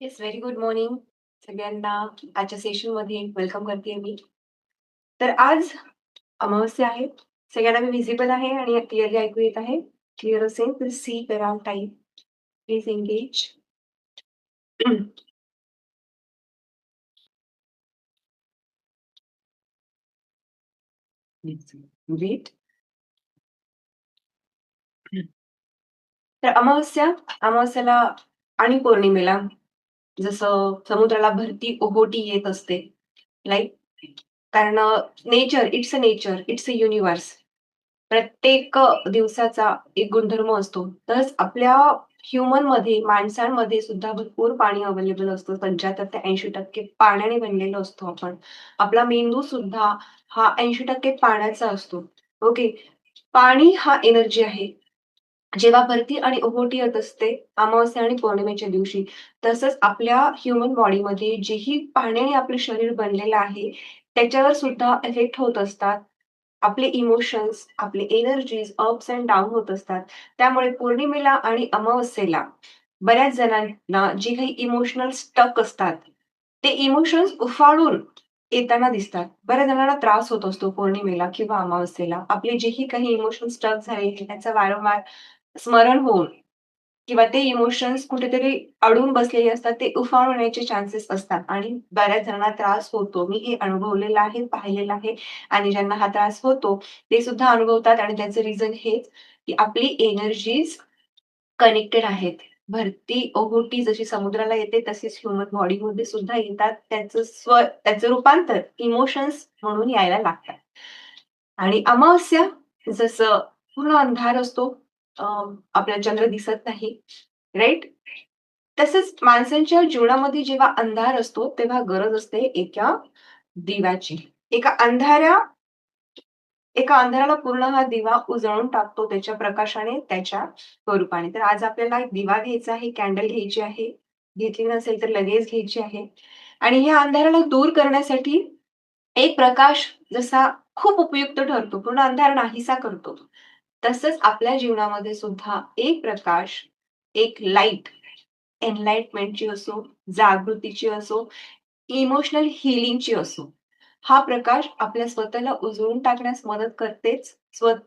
Yes, very good morning सगळ्यांना. आजच्या सेशनमध्ये वेलकम करते मी. तर आज अमावस्या आहे. सगळ्यांना मी व्हिजिबल आहे आणि क्लिअरली ऐकू येत आहे. क्लिअर असेल तर सी करा, टाईप, प्लीज एंगेज. वेट. तर अमावस्याला आणि पौर्णिमेला जसं समुद्राला भरती ओहोटी येत असते, लाईक. कारण नेचर, इट्स अ युनिव्हर्स. प्रत्येक दिवसाचा एक गुणधर्म असतो. तसंच आपल्या माणसांमध्ये सुद्धा भरपूर पाणी अवेलेबल असतं. 75 ते 80% पाण्याने बनलेलो असतो आपण. आपला मेंदू सुद्धा हा 80% पाण्याचा असतो. ओके. पाणी हा एनर्जी आहे. जेव्हा भरती आणि ओहोटी येत असते अमावास्या आणि पौर्णिमेच्या दिवशी, तसंच आपल्या ह्युमन बॉडीमध्ये जेही पाण्याने आपलं शरीर बनलेलं आहे, त्याच्यावर सुद्धा इफेक्ट होत असतात. आपले इमोशन्स, आपले एनर्जीज अप्स अँड डाउन होत असतात. त्यामुळे पौर्णिमेला आणि अमावस्येला बऱ्याच जणांना जे काही इमोशनल स्टक असतात, ते इमोशन्स उफाळून येताना दिसतात. बऱ्याच जणांना त्रास होत असतो पौर्णिमेला किंवा अमावस्येला. आपले जेही काही इमोशनल स्टक झाले, त्याचं वारंवार स्मरण होऊन किंवा ते इमोशन्स कुठेतरी अडून बसलेले असतात, ते उफाळून येण्याचे चान्सेस असतात आणि बऱ्याच जणांना त्रास होतो. मी हे अनुभवलेलं आहे, पाहिलेलं आहे आणि ज्यांना हा त्रास होतो, ते सुद्धा अनुभवतात आणि त्याचं रिझन हेच, की आपली एनर्जीज कनेक्टेड आहेत. भरती, ओहोटी जशी समुद्राला येते, तशीच ह्युमन बॉडीमध्ये सुद्धा येतात. त्याचं रूपांतर इमोशन्स म्हणून यायला लागतात. आणि अमावास्या जसं पूर्ण अंधार असतो, अ, आपल्याला चंद्र दिसत नाही, राइट? तसंच माणसांच्या जीवनामध्ये जेव्हा अंधार असतो, तेव्हा गरज असते एका दिव्याची. एका अंधाऱ्या एका अंधाराला पूर्ण हा दिवा उजळून टाकतो त्याच्या प्रकाशाने, त्याच्या स्वरूपाने. तर आज आपल्याला एक दिवा घ्यायचा आहे, कॅन्डल घ्यायची आहे. घेतली नसेल तर लगेच घ्यायची आहे. आणि ह्या अंधाराला दूर करण्यासाठी एक प्रकाश जसा खूप उपयुक्त ठरतो, पूर्ण अंधार नाहीसा करतो. तसंच आपल्या जीवनामध्ये सुद्धा एक प्रकाश, एक लाईट, एनलाइटमेंटची असो, जागृतीची असो, इमोशनल हीलिंगची असो, हा प्रकाश आपल्या स्वतःला उजळून टाकण्यास मदत करतेच.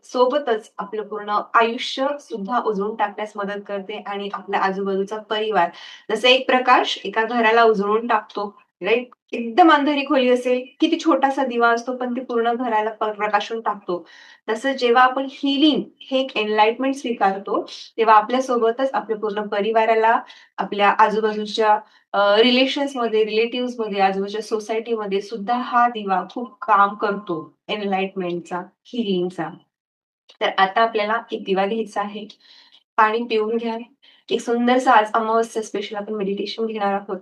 सोबतच आपलं पूर्ण आयुष्य सुद्धा उजळून टाकण्यास मदत करते आणि आपल्या आजूबाजूचा परिवार, जसा एक प्रकाश एका घराला उजळून टाकतो, राइट? एकदम अंधारी खोली असेल, किती छोटासा दिवा असतो, पण ते पूर्ण घराला प्रकाशून टाकतो. तसंच जेव्हा आपण हीलिंग हे एक एनलाइटमेंट स्वीकारतो, तेव्हा आपल्यासोबतच आपल्या पूर्ण परिवाराला, आपल्या आजूबाजूच्या रिलेशन्समध्ये, रिलेटिव्हजमध्ये, आजूबाजूच्या सोसायटीमध्ये सुद्धा हा दिवा खूप काम करतो एनलाइटमेंटचा, हीलिंगचा. तर आता आपल्याला एक दिवा घ्यायचा आहे. पाणी पिऊन घ्या. एक सुंदरसं आज अमावस्या स्पेशल आपण मेडिटेशन घेणार आहोत.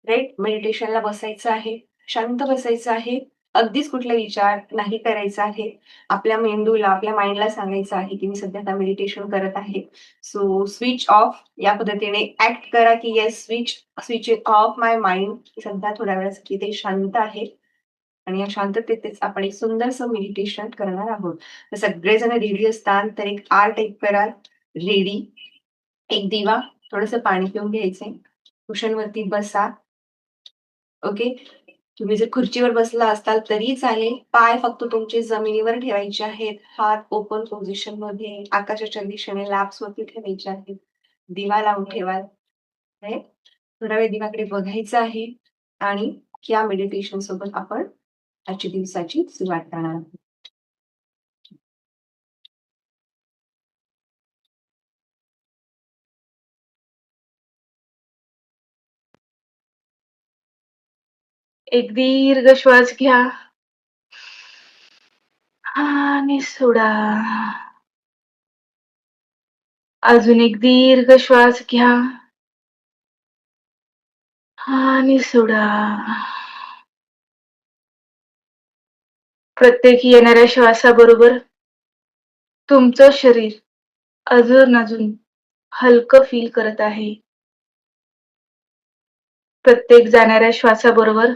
राइट? मेडिटेशनला बसायचं आहे. शांत बसायचं आहे. अगदीच कुठला विचार नाही करायचा आहे. आपल्या मेंदूला, आपल्या माइंडला सांगायचं आहे, की मी सध्या आता मेडिटेशन करत आहे. सो स्विच ऑफ या पद्धतीने ॲक्ट करा, की येस स्विच स्विच ऑफ माय माइंड. सध्या थोड्या वेळासाठी ते शांत आहे आणि या शांततेतच आपण एक सुंदरसं मेडिटेशन करणार आहोत. तर सगळेजण रेडी असताल तर एक आर टाइप कराल. रेडी. एक दिवा, थोडंसं पाणी पिऊन घ्यायचंय. कुशनवरती बसा. ओके. तुम्ही जर खुर्चीवर बसला असताल तरी चालेल. पाय फक्त तुमचे जमिनीवर ठेवायचे आहेत. हात ओपन पोझिशनमध्ये आकाशाच्या दिशेने लॅप्सवरती ठेवायचे आहेत. दिवा लावून ठेवाल. राइट? थोडा वेळ दिव्याकडे बघायचं आहे आणि या मेडिटेशन सोबत आपण आजच्या दिवसाची सुरुवात करणार आहोत. एक दीर्घ श्वास घ्या आणि सोडा. अजून एक दीर्घ श्वास घ्या आणि सोडा. प्रत्येक येणाऱ्या श्वासाबरोबर तुमचं शरीर अजून हलकं फील करत आहे. प्रत्येक जाणाऱ्या श्वासाबरोबर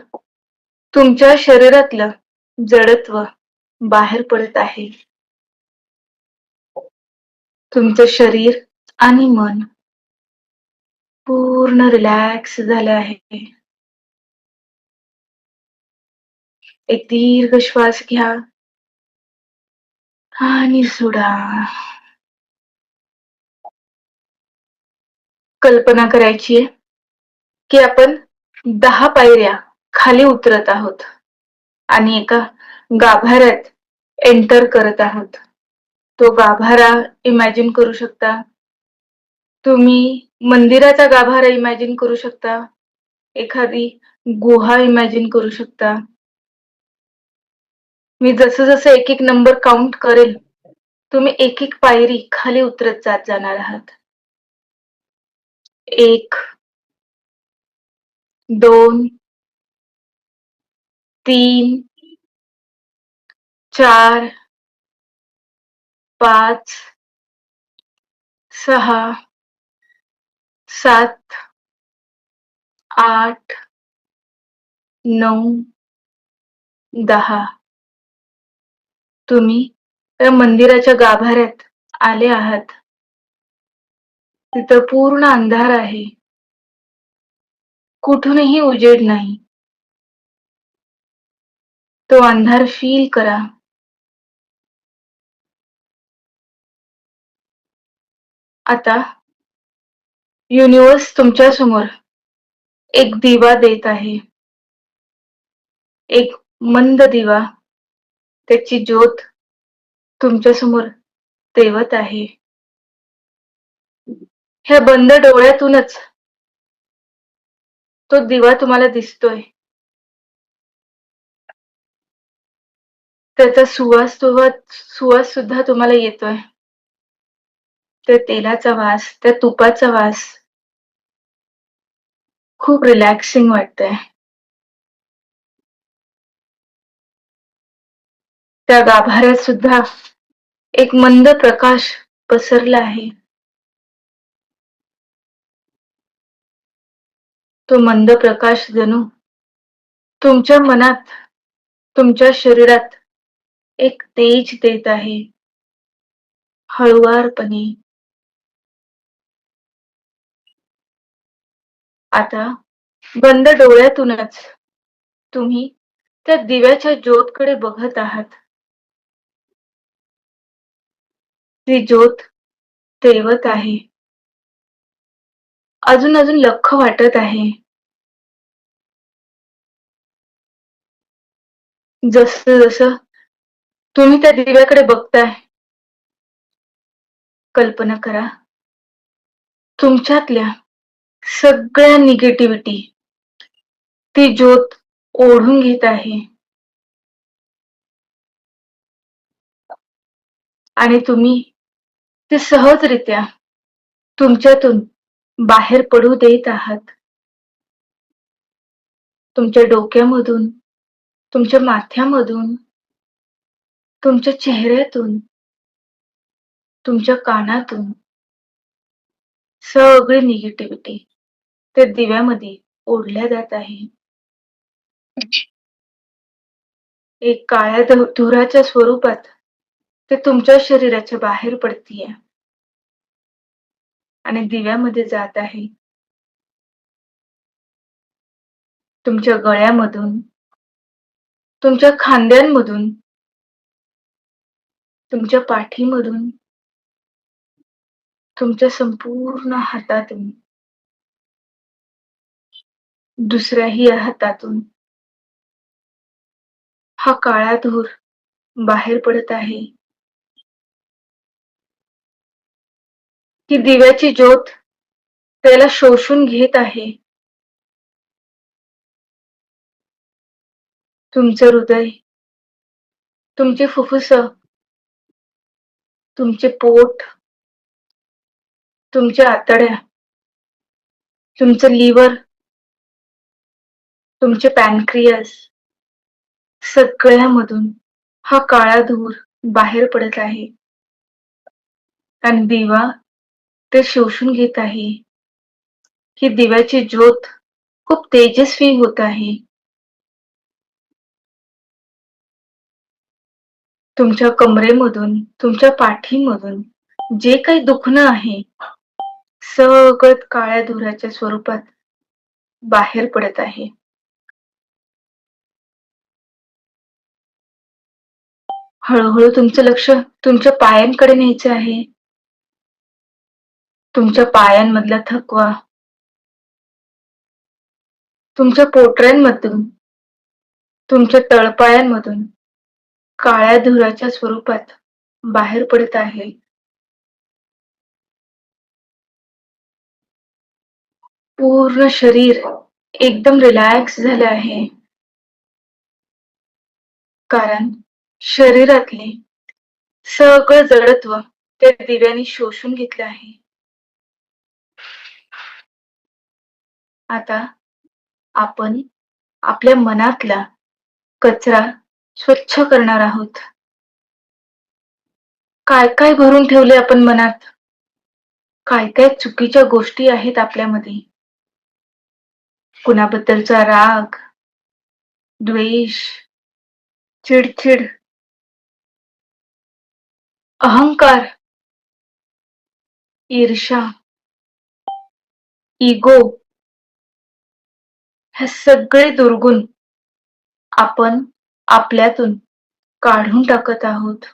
तुमच्या शरीरातलं जडत्व बाहेर पडत आहे. तुमचं शरीर आणि मन पूर्ण रिलॅक्स झालं आहे. एक दीर्घ श्वास घ्या आणि सोडा. कल्पना करायची आहे की आपण 10 पायऱ्या खाली उतरत आहोत आणि एका गाभाऱ्यात एंटर करत आहोत. तो गाभारा इमॅजिन करू शकता. तुम्ही मंदिराचा गाभारा इमॅजिन करू शकता. एखादी गुहा इमॅजिन करू शकता. मी जसं एक एक नंबर काउंट करेल, तुम्ही एक एक पायरी खाली उतरत जाणार आहात. 1, 2, 3, 4, 5, 6, 7, 8, 9, 10. तुम्ही त्या मंदिराच्या गाभाऱ्यात आले आहात. तिथं पूर्ण अंधार आहे. कुठूनही उजेड नाही. तो अंधार फील करा. आता युनिवर्स तुमच्या समोर एक दिवा देत आहे. एक मंद दिवा. त्याची ज्योत तुमच्या समोर तेवत आहे. ह्या बंद डोळ्यातूनच तो दिवा तुम्हाला दिसतोय. त्याचा सुवास सुद्धा तुम्हाला येतोय. त्या तेलाचा वास, त्या तुपाचा वास खूप रिलॅक्सिंग वाटतंय. त्या गाभाऱ्यात सुद्धा एक मंद प्रकाश पसरला आहे. तो मंद प्रकाश जणू तुमच्या मनात, तुमच्या शरीरात एक तेज देत आहे. हळुवारपणे. आता बंद डोळ्यातूनच तुम्ही त्या दिव्याच्या ज्योतकडे बघत आहात. ती ज्योत तेवत आहे. अजून लख्ख वाटत आहे. जसं तुम्ही त्या दिव्याकडे बघताय, कल्पना करा तुमच्यातल्या सगळ्या निगेटिव्हिटी ती ज्योत ओढून घेत आहे. आणि तुम्ही ते सहजरित्या तुमच्यातून बाहेर पडू देत आहात. तुमच्या डोक्यामधून, तुमच्या माथ्यामधून, तुमच्या चेहऱ्यातून, तुमच्या कानातून सगळी निगेटिव्हिटी त्या दिव्यामध्ये ओढल्या जात आहे. एक काळ्या धुराच्या स्वरूपात ते तुमच्या शरीराच्या बाहेर पडतीये आणि दिव्यामध्ये जात आहे. तुमच्या गळ्यामधून, तुमच्या खांद्यांमधून, तुमच्या पाठीमधून, तुमच्या संपूर्ण हातातून, दुसऱ्याही हातातून हा काळा धूर बाहेर पडत आहे. ती दिव्याची ज्योत त्याला शोषून घेत आहे. तुमचं हृदय, तुमची फुफ्फुसं, तुमचे पोट, तुमच्या आतड्या, तुमचं लिव्हर, तुमचे पॅनक्रियास सगळ्यामधून हा काळा धूर बाहेर पडत आहे. आणि दिवा ते शोषून घेत आहे. ही दिव्याची ज्योत खूप तेजस्वी होत आहे. तुमच्या कमरेमधून, तुमच्या पाठीमधून जे काही दुखणं आहे सगळं काळ्या धुराच्या स्वरूपात बाहेर पडत आहे. हळूहळू तुमचं लक्ष तुमच्या पायांकडे न्यायचं आहे. तुमच्या पायांमधला थकवा, तुमच्या पोटऱ्यांमधून, तुमच्या तळपायांमधून काळ्या धुराच्या स्वरूपात बाहेर पडत आहे. पूर्ण शरीर एकदम रिलॅक्स झालं आहे. कारण शरीरातले सगळं जडत्व त्या दिव्याने शोषून घेतलं आहे. आता आपण आपल्या मनातला कचरा स्वच्छ करणार आहोत. काय काय भरून ठेवले आपण मनात? काय काय चुकीच्या गोष्टी आहेत आपल्यामध्ये? कुणाबद्दलचा राग, द्वेष, चिडचिड, अहंकार, ईर्ष्या, इगो, हे सगळे दुर्गुण आपण आपल्यातून काढून टाकत आहोत.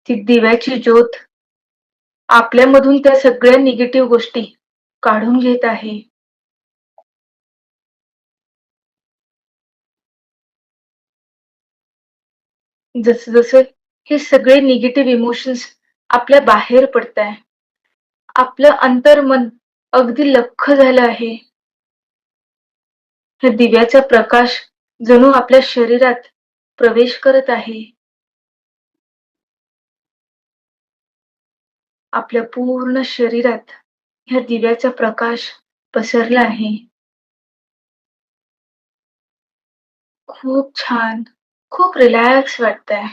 ती दिव्याची ज्योत आपल्यामधून त्या सगळ्या निगेटिव्ह गोष्टी काढून घेत आहे. जसं जसं हे सगळे निगेटिव्ह इमोशन्स आपल्या बाहेर पडताय, आपलं अंतर्मन अगदी लख्ख झालं आहे. ह्या दिव्याचा प्रकाश जणू आपल्या शरीरात प्रवेश करत आहे. आपल्या पूर्ण शरीरात ह्या दिव्याचा प्रकाश पसरला आहे. खूप छान, खूप रिलॅक्स वाटतंय.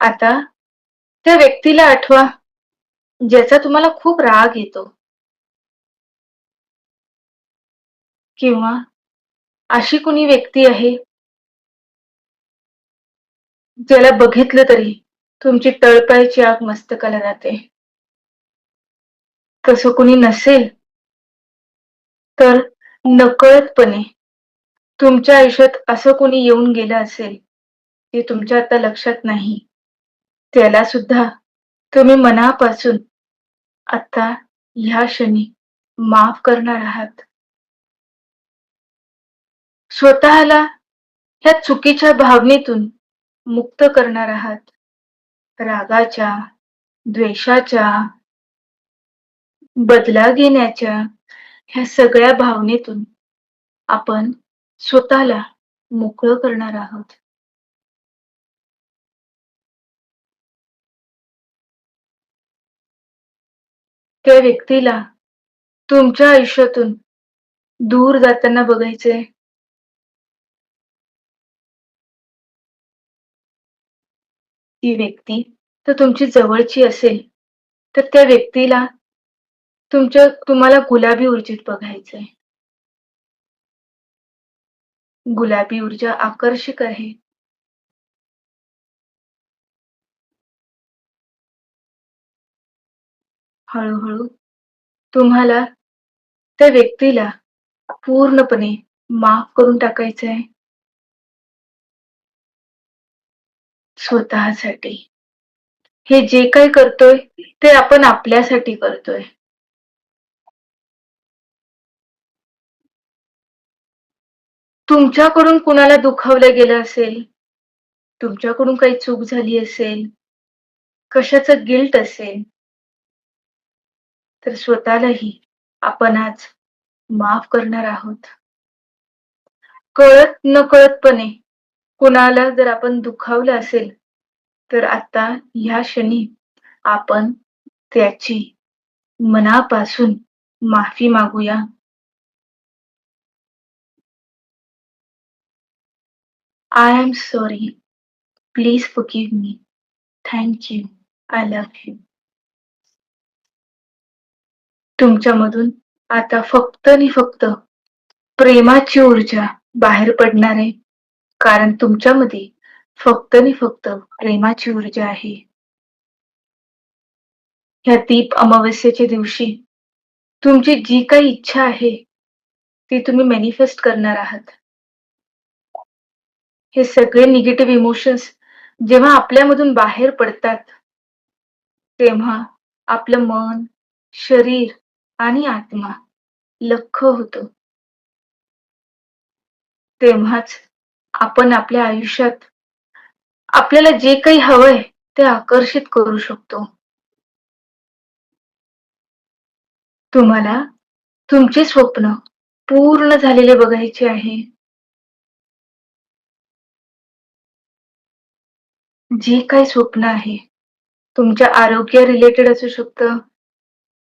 आता त्या व्यक्तीला आठवा ज्याचा तुम्हाला खूप राग येतो, किंवा अशी कुणी व्यक्ती आहे ज्याला बघितलं तरी तुमची तळपायाची आग मस्तकाला जाते. तसं कुणी नसेल तर नकळतपणे तुमच्या आयुष्यात असं कोणी येऊन गेलं असेल ते तुमच्या आता लक्षात नाही, त्याला सुद्धा तुम्ही मनापासून आता ह्या क्षणी माफ करणार आहात. स्वतःला ह्या चुकीच्या भावनेतून मुक्त करणार आहात. रागाच्या, द्वेषाच्या, बदला घेण्याच्या ह्या सगळ्या भावनेतून आपण स्वतःला मोकळं करणार आहोत. त्या व्यक्तीला तुमच्या आयुष्यातून दूर जाताना बघायचंय. ती व्यक्ती तर तुमची जवळची असेल तर त्या व्यक्तीला तुम्हाला गुलाबी ऊर्जेत बघायचंय. गुलाबी ऊर्जा आकर्षक आहे. हळूहळू तुम्हाला त्या व्यक्तीला पूर्णपणे माफ करून टाकायचंय. स्वतःसाठी. हे जे काही करतोय ते आपण आपल्यासाठी करतोय. तुमच्याकडून कुणाला दुखावलं गेलं असेल, तुमच्याकडून काही चूक झाली असेल, कशाचं गिल्ट असेल, तर स्वतःलाही आपण आज माफ करणार आहोत. कळत नकळतपणे कुणाला जर आपण दुखावलं असेल तर आता ह्या क्षणी आपण त्याची मनापासून माफी मागूया. I am sorry. Please forgive me. Thank you. I love you. तुमच्यामधून आता फक्त आणि फक्त प्रेमाची ऊर्जा बाहेर पडणार आहे. कारण तुमच्यामध्ये फक्त आणि फक्त प्रेमाची ऊर्जा आहे. ह्या दीप अमावस्येच्या दिवशी तुमची जी काही इच्छा आहे, ती तुम्ही मॅनिफेस्ट करणार आहात. हे सगळे निगेटिव्ह इमोशन्स जेव्हा आपल्यामधून बाहेर पडतात, तेव्हा आपलं मन, शरीर आणि आत्मा लख्ख होतं. तेव्हाच आपण आपल्या आयुष्यात आपल्याला जे काही हवंय ते आकर्षित करू शकतो. तुम्हाला तुमचे स्वप्न पूर्ण झालेले बघायचे आहे. जे काही स्वप्न आहे, तुमच्या आरोग्य रिलेटेड असू शकतं,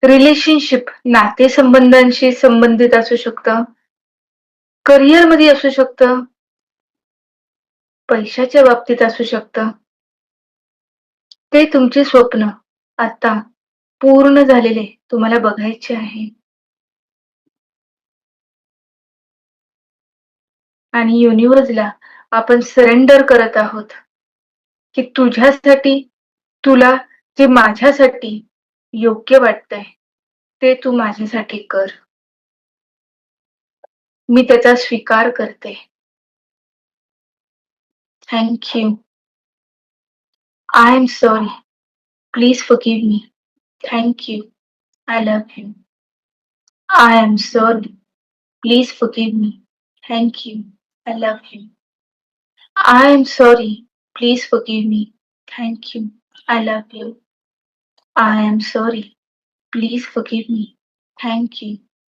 रिलेशनशिप नातेसंबंधांशी संबंधित असू शकतं, करिअरमध्ये असू शकतं, पैशाच्या बाबतीत असू शकतं. ते तुमचे स्वप्न आता पूर्ण झालेले तुम्हाला बघायचे आहे. आणि युनिव्हर्सला आपण सरेंडर करत आहोत, की तुझ्यासाठी, तुला जे माझ्यासाठी योग्य वाटतंय, ते तू माझ्यासाठी कर. मी त्याचा स्वीकार करते. Thank you. I am sorry. Please forgive me. Thank you. I love you. I am sorry. Please forgive me. Thank you. I love you. I am sorry. Please forgive me. Thank you. I love you. I am sorry. Please forgive me. Thank you.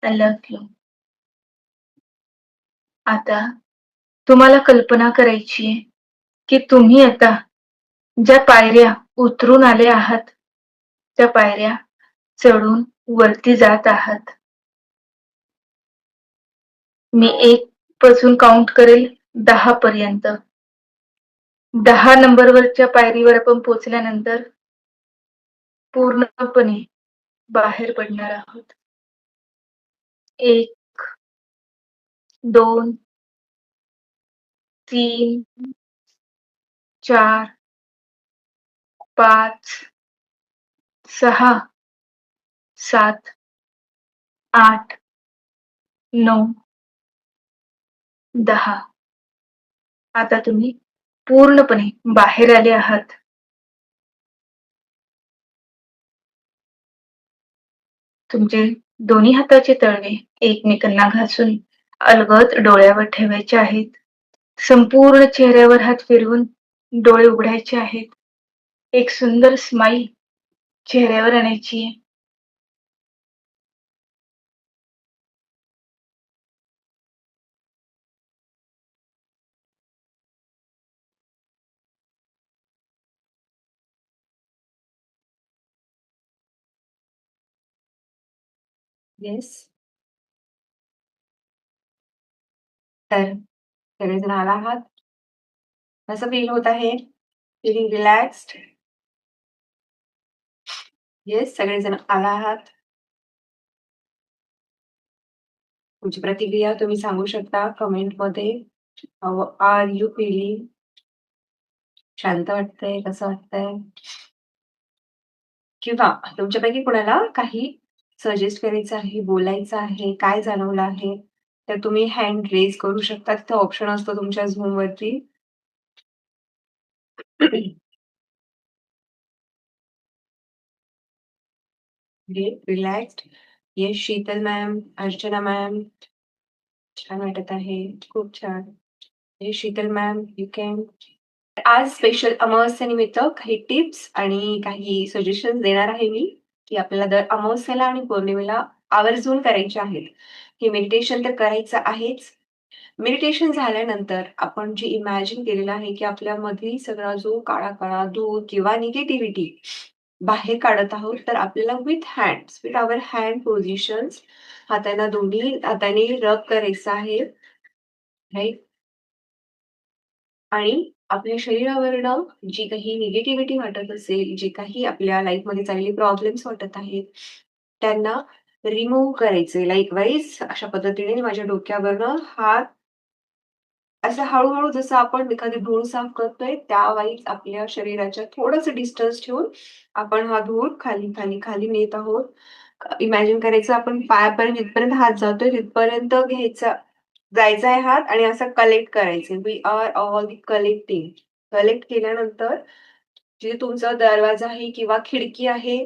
I love you. आता तुम्हाला कल्पना करायची आहे, की तुम्ही आता ज्या पायऱ्या उतरून आले आहात, त्या पायऱ्या चढून वरती जात आहात. मी 1 पासून काउंट करेल 10 पर्यंत. 10 नंबरवरच्या पायरीवर आपण पोहोचल्यानंतर पूर्णपणे बाहेर पडणार आहोत. 1, 2, 3, 4, 5, 6, 7, 8, 9, 10. आता तुम्ही पूर्णपणे बाहेर आले आहात. तुमचे दोन्ही हाताचे तळवे एकमेकांना घासून अलगद डोळ्यावर ठेवायचे आहेत. संपूर्ण चेहऱ्यावर हात फिरवून डोळे उघडायचे आहेत. एक सुंदर स्माईल चेहऱ्यावर आणायची आहे. येस. तर सगळेजण आला आहात. कसं फील होत आहे? Feeling relaxed? येस, सगळेजण आला आहात. तुमची प्रतिक्रिया तुम्ही सांगू शकता कमेंटमध्ये. How are you feeling? शांत वाटतंय? कसं वाटतंय? किंवा तुमच्यापैकी कुणाला काही सजेस्ट करायचं आहे, बोलायचं आहे, काय जाणवलं आहे, तर तुम्ही हँड रेज करू शकता. तिथं ऑप्शन असतो तुमच्या Zoomवरती. Relaxed. Yes, Sheetal ma'am, Archana ma'am. छान वाटत आहे. खूप छान. Yes, Sheetal ma'am, you can. आज स्पेशल अमावस्येनिमित्त काही टिप्स आणि काही सजेशन्स देणार आहे मी, की आपल्याला दर अमावस्येला आणि पौर्णिमेला आवर्जून करायचे आहेत. हे मेडिटेशन तर करायचं आहेच. मेडिटेशन झाल्यानंतर आपण जे इमॅजिन केलेलं आहे, की आपल्यामध्ये सगळा जो काळा-काळा धूर किंवा निगेटिव्हिटी बाहेर काढत आहोत, तर आपल्याला विथ आवर हँड पोझिशन्स हातांना दोन्ही हाताने रब करायचं आहे. राइट? आणि आपल्या शरीरावरनं जी काही निगेटिव्हिटी वाटत असेल, जे काही आपल्या लाईफमध्ये चांगले प्रॉब्लेम्स वाटत आहेत, त्यांना रिमूव्ह करायचे. लाइकवाईज अशा पद्धतीने माझ्या डोक्यावरनं हात असं हळू-हळू जसं आपण एखादी धूळ साफ करतोय, त्यावेळीच आपल्या शरीराच्या थोडंसं डिस्टन्स ठेवून आपण हा धूळ खाली, खाली, खाली नेत आहोत. इमॅजिन करायचं आपण पायापर्यंत जिथपर्यंत हात जातोय तिथपर्यंत जायचा आहे हात आणि असं कलेक्ट करायचे. We are all collecting. Collect केल्यानंतर जिथे तुमचा दरवाजा आहे किंवा खिडकी आहे,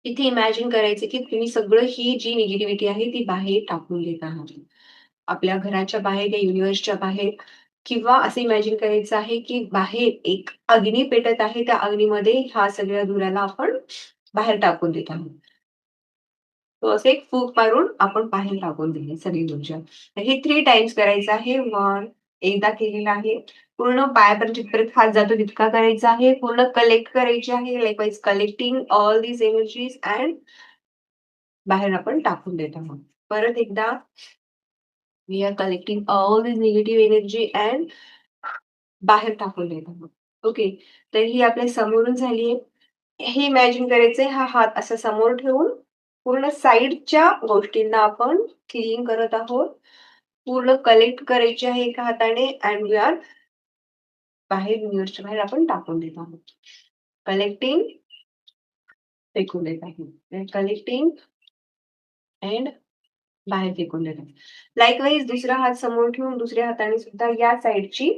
तिथे इमॅजिन करायचं की तुम्ही सगळं ही जी निगेटिव्हिटी आहे ती बाहेर टाकून देत आहात. आपल्या घराच्या बाहेर या युनिव्हर्सच्या बाहेर किंवा असं इमॅजिन करायचं आहे की बाहेर एक अग्नी पेटत आहे. त्या अग्नीमध्ये ह्या सगळ्या धुराला आपण बाहेर टाकून देत आहोत. तो असं एक फूक मारून आपण बाहेर टाकून दिली सगळी ऊर्जा. तर हे 3 टाइम्स करायचं आहे. 1 एकदा केलेलं आहे. पूर्ण पायापर्यंत जिथपर्यंत हात जातो तितका करायचा आहे. पूर्ण कलेक्ट करायची आहे. Likewise collecting all these energies and बाहेर आपण टाकून देत आहोत. परत एकदा we are collecting all this negative energy and बाहेर टाकून देत आहोत. ओके. तर ही आपल्या समोरून झाली आहे. हे इमॅजिन करायचंय हा हात असा समोर ठेवून पूर्ण साइडच्या गोष्टींना आपण क्लीन करत आहोत. पूर्ण कलेक्ट करायची आहे एका हाताने अँड वी आर बाहेर युनिव्हर्सच्या बाहेर आपण टाकून देत आहोत. कलेक्टिंग, फेकून देत आहे. कलेक्टिंग अँड बाहेर फेकून देत आहे. लाइकवाईज दुसरा हात समोर ठेवून दुसऱ्या हाताने सुद्धा या साइडची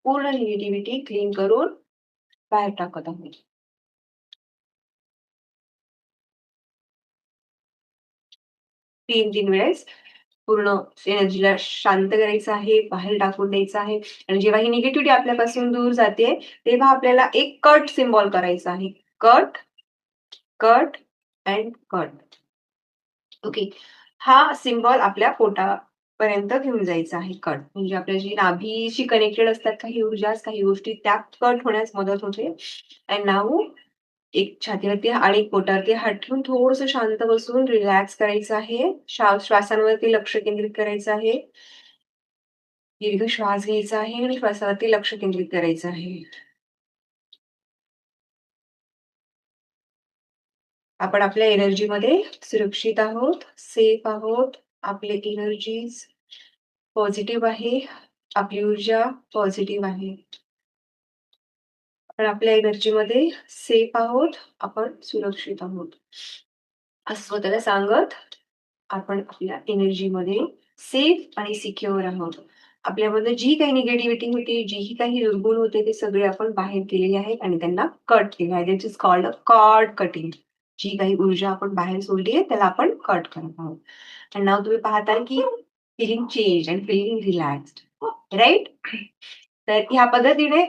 पूर्ण निगेटिव्हिटी क्लीन करून बाहेर टाकत आहोत. 3-3 वेळेस पूर्ण एनर्जीला शांत करायचं आहे, बाहेर टाकून द्यायचं आहे आणि जेव्हा ही निगेटिव्हिटी आपल्यापासून दूर जाते, तेव्हा आपल्याला एक कट सिम्बॉल करायचा आहे. Cut, cut and cut. Okay. हा सिम्बॉल आपल्या पोटापर्यंत घेऊन जायचा आहे कट. म्हणजे आपल्या जी नाभीशी कनेक्टेड असतात काही ऊर्जा, काही गोष्टी त्या कट होण्यास मदत होते. अँड नाऊ एक छातीवरती आणि एक पोटावरती हात ठेवून थोडंसं शांत बसून रिलॅक्स करायचं आहे. श्वासांवरती लक्ष केंद्रित करायचं आहे. दीर्घ श्वास घ्यायचा आहे आणि श्वासावरती लक्ष केंद्रित करायचं आहे. आपण आपल्या एनर्जीमध्ये सुरक्षित आहोत, सेफ आहोत. आपले एनर्जीज पॉझिटिव्ह आहे. आपली ऊर्जा पॉझिटिव्ह आहे. आपण आपल्या एनर्जीमध्ये सेफ आहोत. आपण सुरक्षित आहोत. असं स्वतःला सांगत आपण आपल्या एनर्जीमध्ये सेफ आणि सिक्युअर आहोत. आपल्यामध्ये जी काही निगेटिव्हिटी होती, जीही काही दुर्गुण होते, ते सगळे आपण बाहेर केलेले आहेत आणि त्यांना कट केले आहे. That is called a cord cutting. जी काही ऊर्जा आपण बाहेर सोडली आहे, त्याला आपण कट करत आहोत. आणि नाव तुम्ही पाहताय की feeling change and feeling relaxed. Right? तर ह्या पद्धतीने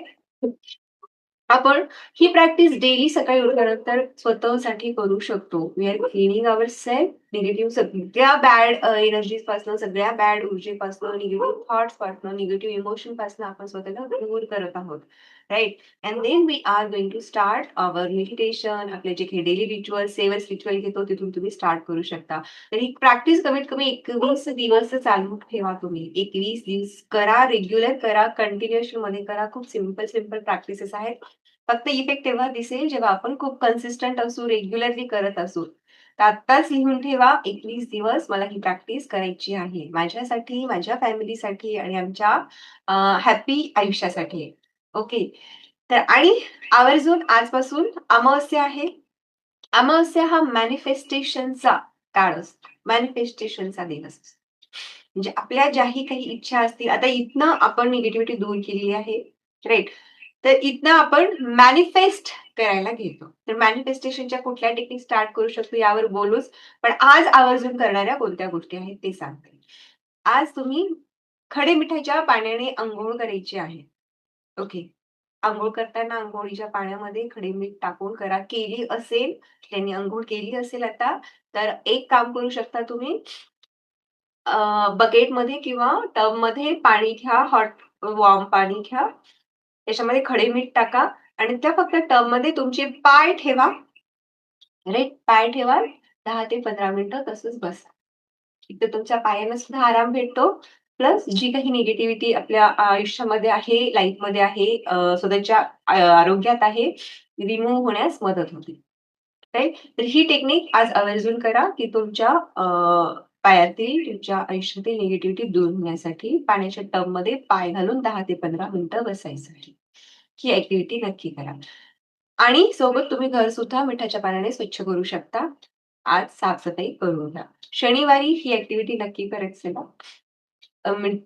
आपण ही प्रॅक्टिस डेली सकाळी उठल्यानंतर स्वतःसाठी करू शकतो. We are cleaning our self negative सगळ्या बॅड एनर्जीज पासून, सगळ्या बॅड ऊर्जेपासून, निगेटिव्ह थॉट्स पासून, निगेटिव्ह इमोशन पासून आपण स्वतःला दूर करत आहोत. Right? And then we are going to start our meditation. आपले जे काही डेली रिच्युअल, 7 रिच्युअल घेतो तिथून तुम्ही स्टार्ट करू शकता. तर ही प्रॅक्टिस कमीत कमी 21 दिवस चालू ठेवा तुम्ही. 21 दिवस करा, रेग्युलर करा, कंटिन्युएशन मध्ये करा. खूप सिंपल सिंपल प्रॅक्टिसेस आहेत. फक्त इफेक्ट तेव्हा दिसेल जेव्हा आपण खूप कन्सिस्टंट असू, रेग्युलरली करत असू. तर आत्ताच लिहून ठेवा 21 दिवस मला ही प्रॅक्टिस करायची आहे. माझ्यासाठी, माझ्या फॅमिलीसाठी आणि आमच्या हॅपी आयुष्यासाठी. ओके. तर आणि आवर्जून आजपासून अमावास्या आहे. अमावास्या हा मॅनिफेस्टेशनचा काळ असतो. मॅनिफेस्टेशनचा दिवस असतो. म्हणजे आपल्या ज्याही काही इच्छा असतील, आता इथनं आपण निगेटिव्हिटी दूर केलेली आहे. राइट? तर इथनं आपण मॅनिफेस्ट करायला घेतो. तर मॅनिफेस्टेशनच्या कुठल्या टेक्निक स्टार्ट करू शकतो यावर बोलूच. पण आज आवर्जून करणाऱ्या कोणत्या गोष्टी आहेत ते सांगते. आज तुम्ही खडे मिठाच्या पाण्याने अंघोळ करायची आहे. ओके. अंघोळ करताना अंघोळीच्या पाण्यामध्ये खडे मीठ टाकून करा. केली असेल, त्यांनी अंघोळ केली असेल आता, तर एक काम करू शकता तुम्ही बकेटमध्ये किंवा टबमध्ये पाणी घ्या, हॉट वॉर्म पाणी घ्या. त्याच्यामध्ये खडे मीठ टाका आणि त्या फक्त टबमध्ये तुमचे पाय ठेवा. राइट? पाय ठेवा. 10 ते 15 मिनिटं तसंच बसा. एकतर तुमच्या पायांना सुद्धा आराम भेटतो. प्लस जी काही निगेटिव्हिटी आपल्या आयुष्यामध्ये आहे, लाईफमध्ये आहे, स्वतःच्या आरोग्यात आहे, रिमूव्ह होण्यास मदत होते. राइट? तर ही टेक्निक आज आवर्जून करा, की तुमच्या पायातील तुमच्या आयुष्यातील निगेटिव्हिटी दूर होण्यासाठी पाण्याच्या टबमध्ये पाय घालून 10 ते 15 मिनिटं बसायचं आहे. ही ऍक्टिव्हिटी नक्की करा. आणि सोबत तुम्ही घर सुद्धा मिठाच्या पाण्याने स्वच्छ करू शकता. आज साफसफाई करून घ्या. शनिवारी ही ऍक्टिव्हिटी नक्की करत चला.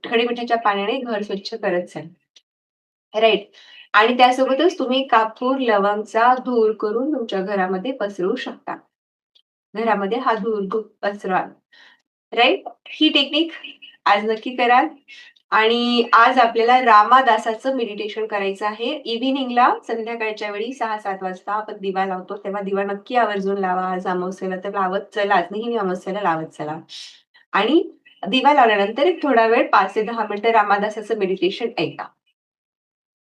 खडे मिठाच्या पाण्याने घर स्वच्छ करत चला. राइट. आणि त्यासोबतच तुम्ही कापूर, लवंगचा धूर करून तुमच्या घरामध्ये पसरवू शकता. घरामध्ये हा धूर पसरवा. राइट. ही टेक्निक आज नक्की कराल. आणि आज आपल्याला रामादासाचं मेडिटेशन करायचं आहे. इव्हिनिंगला संध्याकाळच्या वेळी 6-7 वाजता आपण दिवा लावतो, तेव्हा दिवा नक्की आवर्जून लावा. आज अमावस्येला तर लावत चलाच. नेहमी अमावस्येला लावत चला. आणि दिवा लावल्यानंतर एक थोडा वेळ 5 ते 10 मिनिटं रामादासाचं मेडिटेशन ऐका.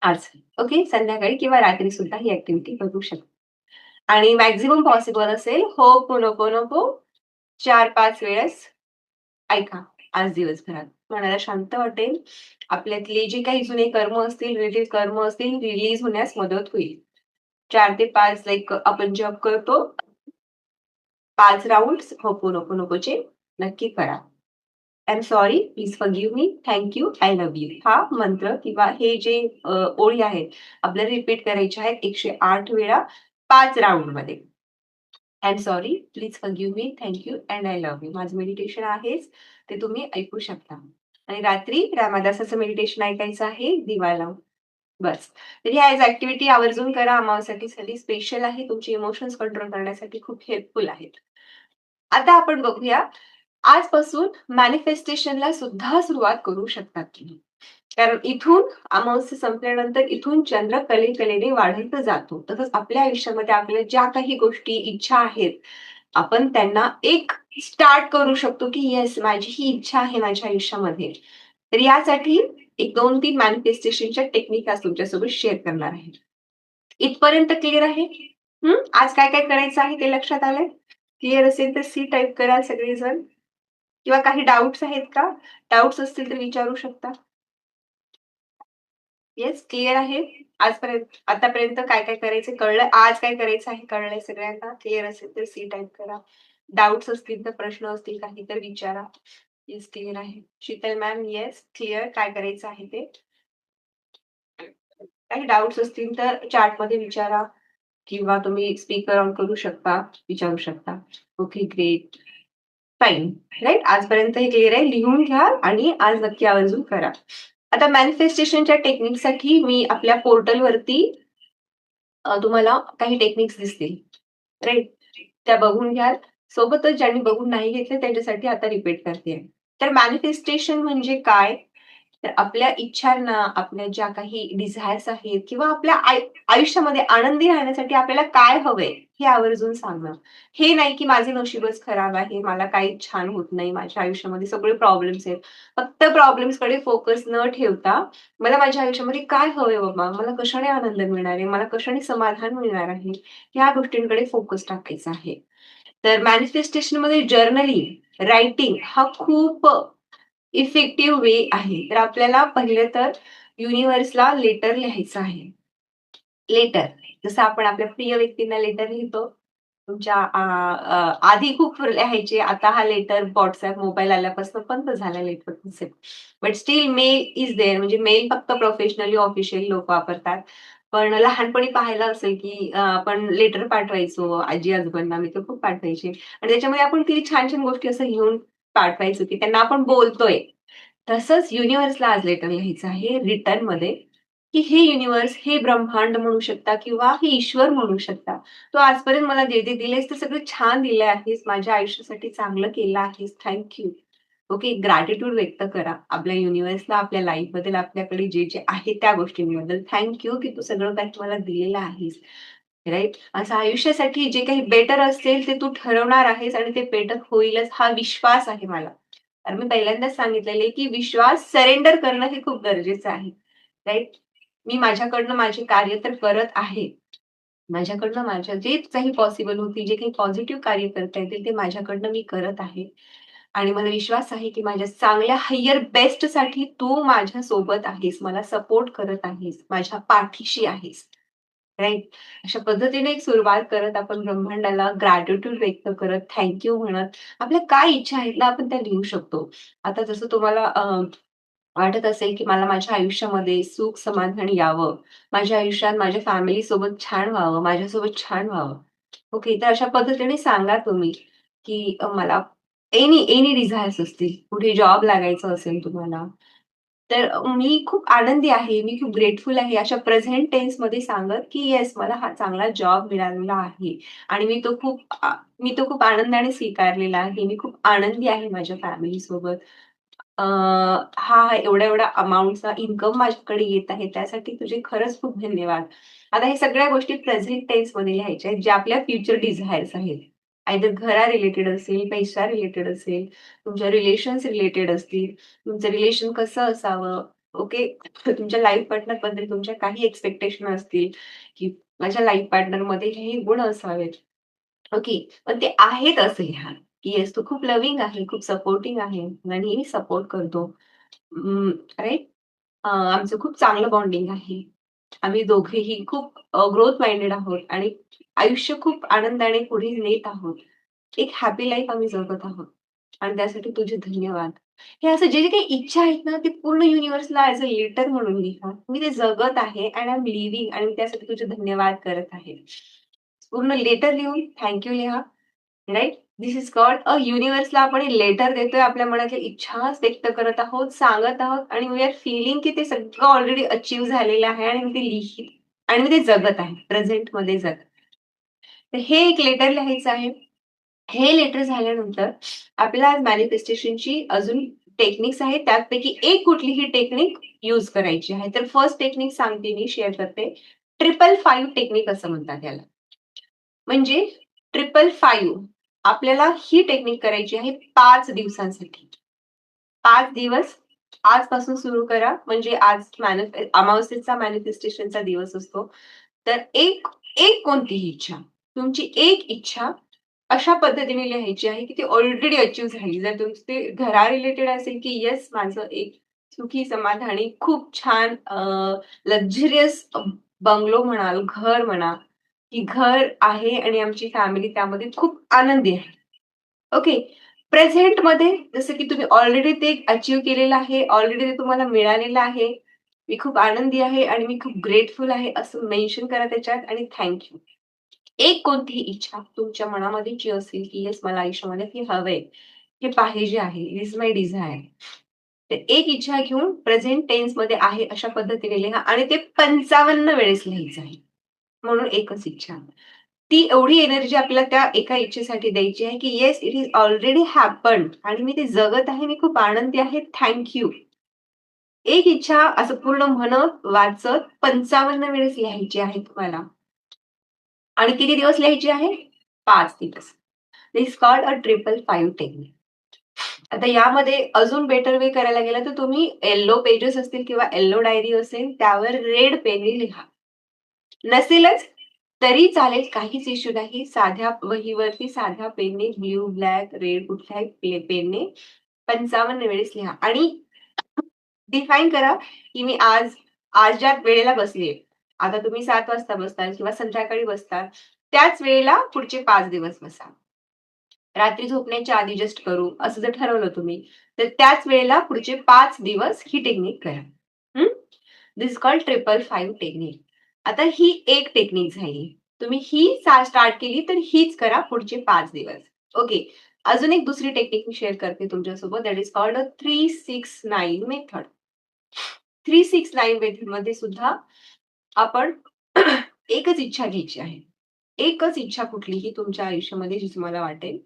आज. ओके. संध्याकाळी किंवा रात्री सुद्धा ही ऍक्टिव्हिटी करू शकता. आणि मॅक्झिमम पॉसिबल असेल होपोनोपोनोपो 4-5 वेळेस ऐका आज दिवसभरात. मनाला शांत वाटेल. आपल्यातले जे काही जुने कर्म असतील, रिलेटिव्ह कर्म असतील, रिलीज होण्यास मदत होईल. 4 ते 5 लाइक आपण जप करतो. 5 राउंड्स होपोनोपोनोपोचे नक्की करा. I am sorry, please forgive me, thank you, I love you. हा मंत्र किंवा हे जे ओळी आहेत आपल्याला रिपीट करायच्या आहेत 108 वेळा 5 राउंडमध्ये. I am sorry, please forgive me, thank you and I love you. माझं मेडिटेशन आहेच, ते तुम्ही ऐकू शकता. आणि रात्री रामदासाचं मेडिटेशन ऐकायचं आहे दिवा लावून. बस. तर ह्या ऍक्टिव्हिटी आवर्जून करा. अमावस्येसाठी स्पेशल आहे. तुमचे इमोशन्स कंट्रोल करण्यासाठी खूप हेल्पफुल आहेत. आता आपण बघूया आजपासून मॅनिफेस्टेशनला सुद्धा सुरुवात करू शकतात तुम्ही. कारण इथून अमावस्या संपल्यानंतर इथून चंद्र कलेने वाढत जातो. तसंच आपल्या आयुष्यामध्ये आपल्या ज्या काही गोष्टी, इच्छा आहेत, आपण त्यांना एक स्टार्ट करू शकतो, की येस माझी ही इच्छा आहे माझ्या आयुष्यामध्ये. तर यासाठी एक 2-3 मॅनिफेस्टेशनच्या टेक्निक आज तुमच्यासोबत शेअर करणार आहे. इथपर्यंत क्लिअर आहे? आज काय काय करायचं आहे ते लक्षात आलंय? क्लिअर असेल तर सी टाइप कराल सगळेजण. किंवा काही डाउट्स आहेत का? डाउट्स असतील तर विचारू शकता. येस, क्लिअर आहे. आतापर्यंत काय काय करायचं कळलंय. आज काय करायचं आहे कळलंय सगळ्यांना. क्लिअर असेल तर सी टाइप करा. डाउट्स असतील तर, प्रश्न असतील काही तर विचारा. येस, क्लिअर आहे. Sheetal ma'am, yes, clear. काय करायचं आहे ते. काही डाउट्स असतील तर चॅटमध्ये विचारा किंवा तुम्ही स्पीकर ऑन करू शकता, विचारू शकता. Okay, great. फाईन. राइट. आजपर्यंत हे क्लिअर आहे. लिहून घ्या आणि आज नक्की आवर्जून करा. आता मॅनिफेस्टेशनच्या टेक्निकसाठी मी आपल्या पोर्टलवरती तुम्हाला काही टेक्निक्स दिसतील. राइट. त्या बघून घ्याल. सोबतच ज्यांनी बघून नाही घेतले त्यांच्यासाठी आता रिपीट करते. तर मॅनिफेस्टेशन म्हणजे काय? तर आपल्या इच्छांना, आपल्या ज्या काही डिझायर्स आहेत किंवा आपल्या आयुष्यामध्ये आनंदी राहण्यासाठी आपल्याला काय हवंय हे आवर्जून सांगणं. हे नाही की माझे नशीबच खराब आहे, मला काहीच छान होत नाही, माझ्या आयुष्यामध्ये सगळे प्रॉब्लेम्स आहेत. फक्त प्रॉब्लेम्स कडे फोकस न ठेवता मला माझ्या आयुष्यामध्ये काय हवंय बाबा, मला कशाने आनंद मिळणार आहे, मला कशाने समाधान मिळणार आहे, ह्या गोष्टींकडे फोकस टाकायचा आहे. तर मॅनिफेस्टेशन मध्ये जर्नलिंग, रायटिंग हा खूप इफेक्टिव्ह वे आहे. तर आपल्याला पहिलं तर युनिव्हर्सला लेटर लिहायचं आहे. लेटर. जसं आपण आपल्या प्रिय व्यक्तींना लेटर लिहितो. तुमच्या आधी खूप लिहायचे. आता हा लेटर WhatsApp, मोबाईल आल्यापासून बंद झाला letter concept. But still mail is there. म्हणजे मेल फक्त प्रोफेशनली, ऑफिशियली लोक वापरतात. पण लहानपणी पाहिलं असेल, की आपण लेटर पाठवायचो आजी-आजोबांना. मी तर खूप पाठवायचे. आणि त्याच्यामध्ये आपण किती छान-छान गोष्टी असं लिहून पाठवायचो, की त्यांना आपण बोलतोय. तसंच युनिव्हर्सला आज लेटर लिहायचं आहे रिटर्नमध्ये, की हे युनिव्हर्स, हे ब्रह्मांड म्हणू शकता किंवा हे ईश्वर म्हणू शकता. तू आजपर्यंत मला जे दिलेस ते सगळं छान दिलं आहेस. माझ्या आयुष्यासाठी चांगलं केलं आहेस. Thank you. ओके. ग्रॅटिट्यूड व्यक्त करा. आपल्या युनिव्हर्सला, आपल्या लाईफबद्दल, आपल्याकडे जे आहे त्या गोष्टींबद्दल थँक यू, की तू सगळं काही मला दिलेलं आहेस. राइट. असं आयुष्यासाठी जे काही बेटर असेल ते तू ठरवणार आहेस आणि ते बेटर होईलच हा विश्वास आहे मला. तर मी पहिल्यांदाच सांगितलेलं आहे, की विश्वास सरेंडर करणं हे खूप गरजेचं आहे. राइट. मी माझ्याकडनं माझे कार्य तर करत आहे. माझ्याकडनं माझ्या जे काही पॉसिबल होतील, जे काही पॉझिटिव्ह कार्य करता येतील ते माझ्याकडनं मी करत आहे. आणि मला विश्वास आहे, की माझ्या चांगल्या हायर बेस्टसाठी तू माझ्या सोबत आहेस. मला सपोर्ट करत आहेस. माझ्या पाठीशी आहेस. राइट? अशा पद्धतीने एक सुरुवात करत आपण ब्रह्मांडाला ग्रॅटिट्यूड व्यक्त करत, थँक यू म्हणत, आपल्या काय इच्छा आहेत ना, आपण त्या लिहू शकतो. आता जसं तुम्हाला वाटत असेल, की मला माझ्या आयुष्यामध्ये सुख समाधान यावं, माझ्या आयुष्यात माझ्या फॅमिलीसोबत छान व्हावं, माझ्यासोबत छान व्हावं. ओके, तर अशा पद्धतीने सांगा तुम्ही, की मला एनी डिझायर्स असतील. कुठे जॉब लागायचं असेल तुम्हाला, तर मी खूप आनंदी आहे, मी खूप ग्रेटफुल आहे, अशा प्रेझेंट टेन्समध्ये सांगत, की येस मला हा चांगला जॉब मिळालेला आहे आणि मी तो खूप आनंदाने स्वीकारलेला आहे. मी खूप आनंदी आहे माझ्या फॅमिलीसोबत. हा एवढा-एवढा अमाउंटचा इन्कम माझ्याकडे येत आहे. त्यासाठी तुझे खरंच खूप धन्यवाद. आता हे सगळ्या गोष्टी प्रेझेंट टेन्समध्ये लिहायच्या आहेत, ज्या आपल्या फ्युचर डिझायर्स आहेत. आयदर घरा रिलेटेड असेल, पैसा रिलेटेड असेल, तुमच्या रिलेशन्स रिलेटेड असतील, तुमचं रिलेशन कसं असावं, ओके. तुमच्या लाईफ पार्टनरबद्दल तुमच्या काही एक्स्पेक्टेशन असतील, की माझ्या लाईफ पार्टनरमध्ये हे गुण असावेत. ओके. पण ते आहेत असं लिहा, की येस तो खूप लव्हिंग आहे, खूप सपोर्टिंग आहे. मला नेहमी सपोर्ट करतो. राइट? आमचं खूप चांगलं बॉन्डिंग आहे. आम्ही दोघेही खूप ग्रोथ माइंडेड आहोत आणि आयुष्य खूप आनंदाने पुढे नेत आहोत. एक हॅपी लाईफ आम्ही जगत आहोत आणि त्यासाठी तुझे धन्यवाद. हे असं जे काही इच्छा आहेत ना, ते पूर्ण युनिव्हर्सला ॲज अ लेटर म्हणून लिहा. मी ते जगत आहे अँड आय एम लिव्हिंग आणि मी त्यासाठी तुझे धन्यवाद करत आहे. पूर्ण लेटर लिहून थँक लिहा. राइट? धिस इज कॉल्ड युनिव्हर्सला आपण लेटर देतोय. आपल्या मनातल्या इच्छा व्यक्त करत आहोत, सांगत आहोत आणि वी आर फीलिंग की ते सगळं ऑलरेडी अचीव्ह झालेलं आहे आणि मी ते लिहित आणि मी ते जगत आहे. प्रेझेंटमध्ये जगत. तर हे एक लेटर लिहायचं आहे. हे लेटर झाल्यानंतर आपल्याला मॅनिफेस्टेशनची अजून टेक्निक्स आहेत. त्यापैकी एक कुठलीही टेक्निक यूज करायची आहे. तर फर्स्ट टेक्निक सांगते मी, शेअर करते. 555 टेक्निक असं म्हणतात याला. म्हणजे 555 आपल्याला ही टेक्निक करायची आहे 5 दिवसांसाठी. 5 दिवस आजपासून सुरू करा. म्हणजे आज अमावस्येचा मॅनिफेस्टेशनचा दिवस असतो. तर एक एक कोणतीही इच्छा, तुमची एक इच्छा अशा पद्धतीने लिहायची आहे, की ती ऑलरेडी अचीव्ह झाली. जर तुमचं ते घरा रिलेटेड असेल, की येस माझं एक सुखी, समाधानी, खूप छान लक्झरियस बंगलो म्हणाल, घर म्हणा, की घर आहे आणि आमची फॅमिली त्यामध्ये खूप आनंदी आहे. ओके. प्रेझेंटमध्ये जसं की तुम्ही ऑलरेडी ते अचीव्ह केलेलं आहे, ऑलरेडी ते तुम्हाला मिळालेलं आहे. मी खूप आनंदी आहे आणि मी खूप ग्रेटफुल आहे असं मेन्शन करा त्याच्यात आणि थँक एक कोणतीही इच्छा तुमच्या मनामध्ये जी असेल, की येस मला आयुष्यामध्ये हे हवंय, हे पाहिजे आहे, दिस इज माय डिझायर. तर एक इच्छा घेऊन प्रेझेंट टेन्समध्ये आहे अशा पद्धतीने लिहा आणि ते 55 वेळेस लिहायचं आहे. म्हणून एकच इच्छा. ती एवढी एनर्जी आपल्याला त्या एका इच्छेसाठी द्यायची आहे, की yes it is already happened आणि मी ते जगत आहे. मी खूप आनंदी आहे. थँक एक इच्छा असं पूर्ण म्हणत, वाचत 55 वेळेस लिहायची आहे तुम्हाला. आणि किती दिवस लिहायची आहे? 5 दिवस. दिस कॉल्ड अ 555 टेक्निक. आता यामध्ये अजून बेटर वे करायला गेलं तर तुम्ही येलो पेजेस असतील किंवा येलो डायरी असेल त्यावर रेड पेनने लिहा. नसेलच तरी चालेल, काहीच इश्यू नाही. साध्या वहीवरती साध्या पेनने ब्लू, ब्लॅक, रेड कुठल्याही पेनने 55 वेळेस लिहा आणि डिफाईन करा, की मी आज ज्या वेळेला बसलीये, आता तुम्ही 7 वाजता बसताल किंवा संध्याकाळी बसताल, त्याच वेळेला पुढचे 5 दिवस बसा. रात्री झोपण्याच्या आधी जस्ट करू, असं जर ठरवलं तुम्ही, तर त्याच वेळेला पुढचे 5 दिवस ही टेक्निक करा. हं? दिस कॉल्ड 555 टेक्निक. आता ही एक टेक्निक झाली. तुम्ही ही स्टार्ट केली, तर हीच करा पुढचे 5 दिवस. ओके. अजून एक दुसरी टेक्निक मी शेअर करते तुमच्यासोबत. That is called a 369 method. 369 मेथडमध्ये सुद्धा आपण एकच इच्छा घ्यायची आहे. एकच इच्छा कुठलीही तुमच्या आयुष्यामध्ये जी तुम्हाला वाटेल.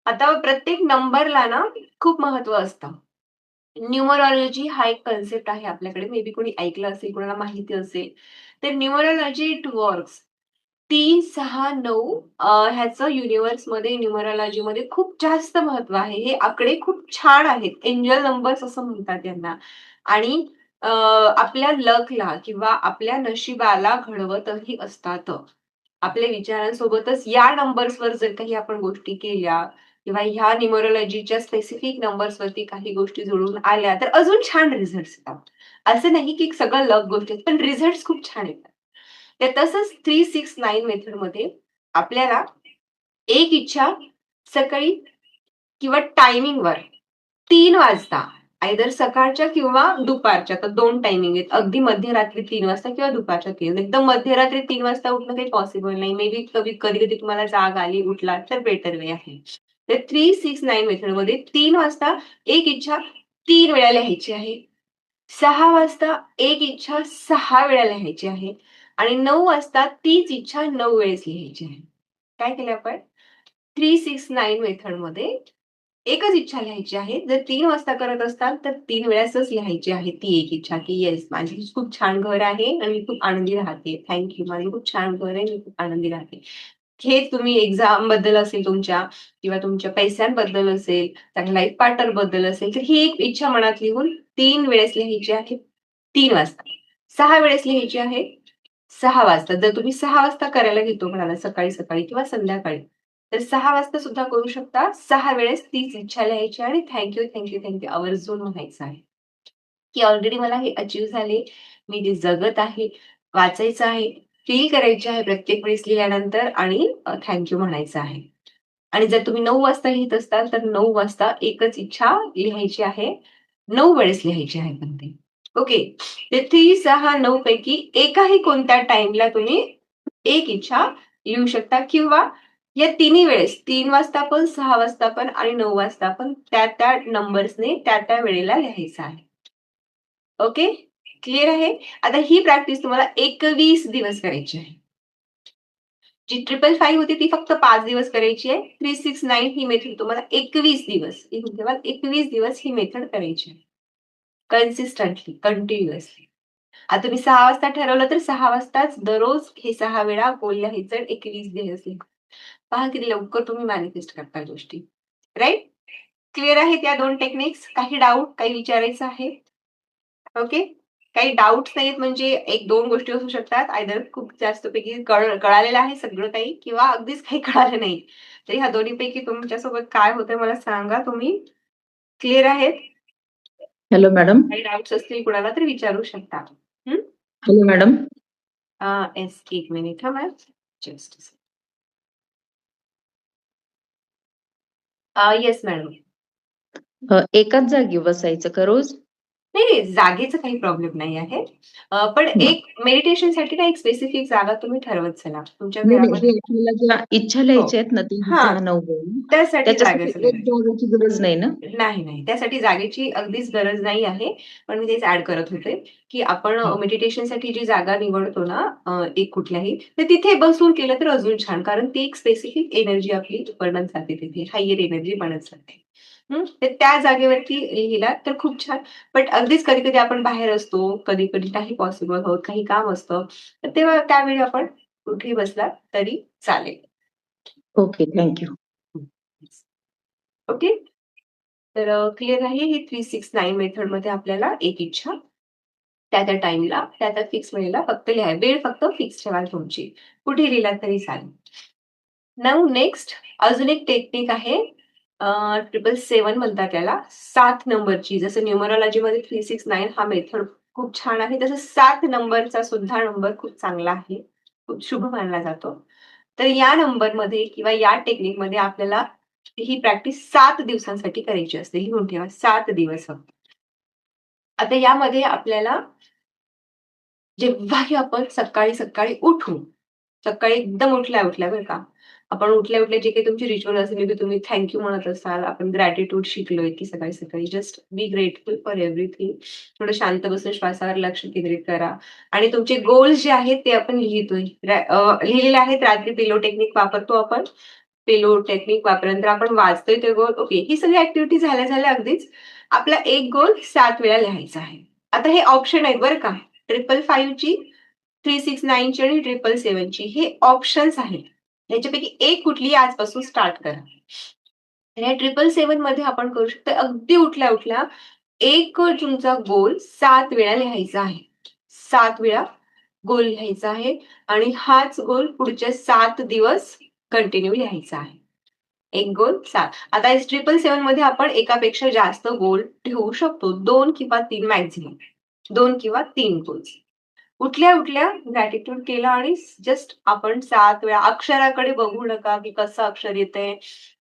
आता प्रत्येक नंबरला ना खूप महत्व असतं. न्यूमरॉलॉजी हा एक कन्सेप्ट आहे आपल्याकडे. मे बी कोणी ऐकलं असेल, कोणाला माहिती असेल. तर न्यूमरॉलॉजी इट वर्क्स. 3, 6, 9 ह्याचं युनिव्हर्समध्ये न्यूमरॉलॉजीमध्ये खूप जास्त महत्व आहे. हे आकडे खूप छान आहेत. एंजल नंबर्स असं म्हणतात यांना. आणि आपल्या लकला किंवा आपल्या नशिबाला घडवतही असतात. आपल्या विचारांसोबतच या नंबर्सवर जर काही आपण गोष्टी केल्या किंवा ह्या न्यूमरोलॉजीच्या स्पेसिफिक नंबर्सवरती काही गोष्टी जुळून आल्या, तर अजून छान रिझल्ट्स येतात. असं नाही की सगळं लक गोष्टी आहेत, पण रिझल्ट्स खूप छान येतात. तर तसंच 369 मेथडमध्ये आपल्याला एक इच्छा सकाळी किंवा टायमिंगवर 3 वाजता आयदर सकाळच्या किंवा दुपारच्या, तर 2 टायमिंग आहेत. अगदी मध्यरात्री 3 वाजता किंवा दुपारच्या 3. एकदम मध्यरात्री 3 वाजता उठणं काही पॉसिबल नाही. मे बी कधी-कधी तुम्हाला जाग आली, उठलात तर बेटर वे आहे. तर 369 मेथडमध्ये 3 वाजता एक इच्छा 3 वेळा लिहायची आहे. 6 वाजता एक इच्छा 6 वेळा लिहायची आहे आणि 9 वाजता तीच इच्छा 9 वेळेस लिहायची आहे. काय केलं आपण? 369 मेथडमध्ये एकच इच्छा लिहायची आहे. जर 3 वाजता करत असाल तर 3 वेळेसच लिहायची आहे ती एक इच्छा, की येस माझी खूप छान घर आहे आणि मी खूप आनंदी राहते. Thank you. माझं खूप छान घर आहे, मी खूप आनंदी राहते. हे तुम्ही एक्झामबद्दल असेल तुमच्या किंवा तुमच्या पैशांबद्दल असेल, चांगल्या लाईफ पार्टनरबद्दल असेल, तर ही एक इच्छा मनात लिहून 3 वेळेस लिहायची आहे 3 वाजता. 6 वेळेस लिहायची आहे 6 वाजता. जर तुम्ही 6 वाजता करायला घेतो म्हणाला सकाळी-सकाळी किंवा संध्याकाळी, तर 6 वाजता सुद्धा करू शकता. 6 वेळेस तीच इच्छा लिहायची आणि थँक आवर्जून म्हणायचं आहे, की ऑलरेडी मला हे अचीव्ह झाले. मी ते जगत आहे, वाचायचं आहे, फील करायचे आहे प्रत्येक वेळेस लिहिल्यानंतर आणि म्हणायचं आहे. आणि जर तुम्ही 9 वाजता लिहीत असाल, तर 9 वाजता एकच इच्छा लिहायची आहे. 9 वेळेस लिहायची आहे पण ते. ओके. ते 3, 6, 9 पैकी एकाही कोणत्या टाईमला तुम्ही एक इच्छा लिहू शकता किंवा या तिन्ही वेळेस 3 वाजता पण, 6 वाजता पण आणि 9 वाजता पण त्या नंबर्सने त्या वेळेला लिहायचं आहे. ओके? क्लिअर आहे? आता ही प्रॅक्टिस तुम्हाला 21 दिवस करायची आहे. जी 555 होती ती फक्त 5 दिवस करायची आहे. 369 ही मेथड तुम्हाला 21 दिवस, लिहून ठेवा 21 दिवस ही मेथड करायची आहे. Consistently, continuously. आता तुम्ही 6 वाजता ठरवलं तर 6 वाजताच दररोज हे 6 वेळा गोल लिहायचं 21 दिवस लिहा. पहा किती लवकर तुम्ही मॅनिफेस्ट करता गोष्टी. राइट? क्लिअर आहेत या 2 टेक्निक्स? काही डाउट, काही विचारायचं आहे? ओके. काही डाउट्स नाहीत म्हणजे 1-2 गोष्टी असू शकतात. आयदर खूप जास्तपैकी कळालेलं आहे सगळं काही किंवा अगदीच काही कळालं नाही. तर ह्या दोन्हीपैकी तुमच्यासोबत काय होतंय मला सांगा तुम्ही. क्लिअर आहेत? Hello madam. काही डाउट्स असतील कुणाला तर विचारू शकता. हं? Hello madam. येस, 1 मिनिट हां मॅम. Just yes madam. एकाच जागी बसायचं का रोज? नाही, जागेचा काही प्रॉब्लेम नाही आहे. पण एक मेडिटेशनसाठी ना एक स्पेसिफिक जागा तुम्ही ठरवत चला. तुमच्या नाही, नाही. घरामध्ये हे आपल्याला ज्या इच्छा हो. लिहायच्या आहेत ना, ती हां, 6-9 वेळा, त्यासाठी त्याच्यासाठी जागेचं एक लिहायचं. जागेची गरज नाही ना? नाही, नाही. त्यासाठी जागेची अगदीच गरज नाही आहे. पण मी तेच ॲड करत होते, की आपण हं. मेडिटेशनसाठी जी जागा निवडतो ना एक कुठल्याही, तर तिथे बसून केलं तर अजून छान. कारण ती एक स्पेसिफिक एनर्जी आपली बनत जाते तिथे. हायर एनर्जी बनत जाते. तर त्या जागेवरती लिहिलात तर खूप छान. बट अगदीच कधी-कधी आपण बाहेर असतो, कधी-कधी नाही पॉसिबल होत, काही काम असतं. तर तेव्हा त्यावेळी आपण कुठेही बसलात तरी चालेल. ओके. Thank you. ओके. तर क्लिअर आहे ही 369 मेथडमध्ये आपल्याला एक इच्छा त्या टाईमला, त्या फिक्स वेळेला फक्त वेळ फक्त फिक्स ठेवाल तुमची. कुठे लिहिलात तरी चालेल. नाऊ नेक्स्ट अजून एक टेक्निक आहे. 777 म्हणतात त्याला. 7 नंबरची जसं न्यूमरोलॉजीमध्ये 369 हा मेथड खूप छान आहे. तसं 7 नंबरचा सुद्धा नंबर खूप चांगला आहे. खूप शुभ मानला जातो. तर या नंबरमध्ये किंवा या टेक्निकमध्ये आपल्याला ही प्रॅक्टिस 7 दिवसांसाठी करायची असते. लिहून ठेवा 7 दिवस फक्त. आता यामध्ये आपल्याला जेव्हाही आपण सकाळी उठू, सकाळी एकदम उठल्या-उठल्या बरं का. आपण उठल्या-उठल्या जे काही तुमची रिच्युअल असेल, मे बी तुम्ही थँक यू म्हणत असाल. आपण ग्रॅटिट्यूड शिकलोय, की सकाळी-सकाळी just be grateful for everything. थोडं शांत बसून श्वासावर लक्ष केंद्रित करा आणि तुमचे गोल्स जे आहेत ते आपण लिहितोय. लिहिलेले आहेत. रात्री पिलो टेक्निक वापरतो आपण. पिलो टेक्निक वापरल्यानंतर आपण वाचतोय ते गोल. ओके. ही सगळी ॲक्टिव्हिटी झाल्या अगदीच. आपला एक गोल 7 वेळा लिहायचा आहे. आता हे ऑप्शन आहेत बरं का. 555 ची, 369 ची आणि 777 ची हे ऑप्शन्स आहेत. याच्यापैकी एक कुठलीही आजपासून स्टार्ट करा. तर या 777 मध्ये आपण करू शकतो अगदी उठल्या-उठल्या एक तुमचा गोल 7 वेळा लिहायचा आहे. 7 वेळा गोल लिहायचा आहे आणि हाच गोल पुढचे 7 दिवस कंटिन्यू लिहायचा आहे. एक गोल 7. आता 777 मध्ये आपण एकापेक्षा जास्त गोल ठेवू शकतो. 2 किंवा 3 मॅक्सिमम. 2 किंवा 3 गोल्स. उठल्या-उठल्या ग्रॅटिट्यूड केलं आणि जस्ट आपण 7 वेळा अक्षराकडे बघू नका, की कसं अक्षर येतंय,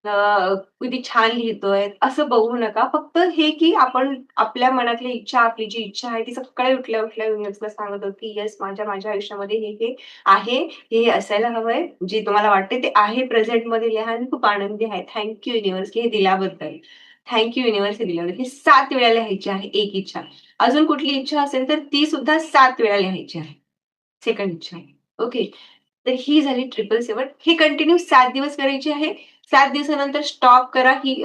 किती छान लिहितोय, असं बघू नका. फक्त हे की आपण आपल्या मनातली इच्छा, आपली जी इच्छा आहे ती सकाळी उठल्या-उठल्या युनिव्हर्सला सांगत आहोत, की येस माझ्या माझ्या आयुष्यामध्ये हे आहे, हे असायला हवंय. जे तुम्हाला वाटते ते आहे प्रेझेंटमध्ये लिहा आणि खूप आनंदी आहे. थँक युनिव्हर्स हे दिल्याबद्दल. थँक युनिव्हर्स हे दिल्याबद्दल. हे 7 वेळा लिहायची आहे एक इच्छा. अजून कुठली इच्छा असेल तर ती सुद्धा 7 वेळा लिहायची आहे. सेकंड इच्छा. ओके. तर ही झाली 777. हे कंटिन्यू 7 दिवस करायची आहे. 7 दिवसानंतर स्टॉप करा ही